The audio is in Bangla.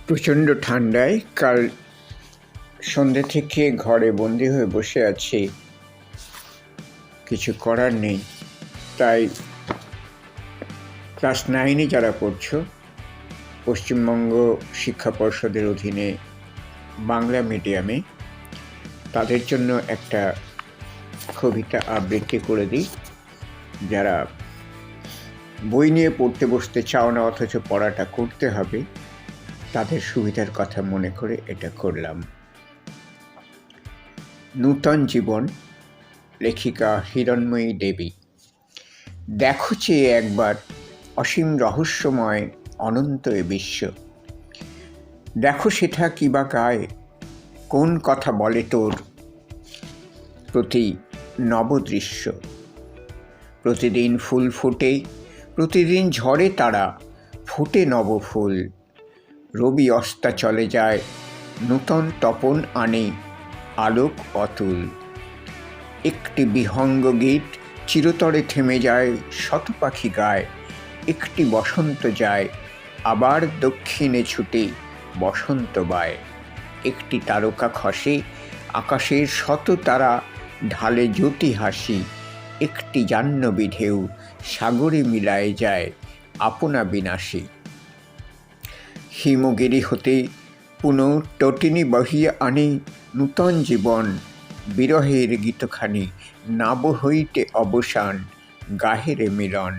প্রচণ্ড ঠান্ডায় কাল সন্ধ্যে থেকে ঘরে বন্দি হয়ে বসে আছি, কিছু করার নেই। তাই ক্লাস 9-এ যারা পড়ছো, পশ্চিমবঙ্গ শিক্ষা পর্ষদের অধীনে বাংলা মিডিয়ামে, তাদের জন্য একটা কবিতা আবৃত্তি করে দিই। যারা বই নিয়ে পড়তে বসতে চাও না অথচ পড়াটা করতে হবে, তাদের সুবিধার কথা মনে করে এটা করলাম। নূতন জীবন, লেখিকা হিরণময়ী দেবী। দেখো চেয়ে একবার অসীম রহস্যময় অনন্ত এ বিশ্ব। দেখো সেটা কি বা গায়, কোন কথা বলে তোর প্রতি নবদৃশ্য। প্রতিদিন ফুল ফোটে, প্রতিদিন ঝরে তারা, ফোটে নব ফুল। রবি অস্তা চলে যায়, নূতন তপন আনে আলোক অতুল। একটি বিহঙ্গ গীত চিরতরে থেমে যায়, শত পাখি গায়। একটি বসন্ত যায়, আবার দক্ষিণে ছুটে বসন্ত বায়। একটি তারকা খসে, আকাশের শত তারা ঢালে জ্যোতি হাসি। একটি জাহ্নবী ঢেউ সাগরে মিলায় যায় আপনা বিনাশী। হিমগিরি হতে পুনঃটটিনী বহিয়া আনে নূতন জীবন। বিরহের গীতখানি নাব হইতে অবসান, গাহেরে মিলন।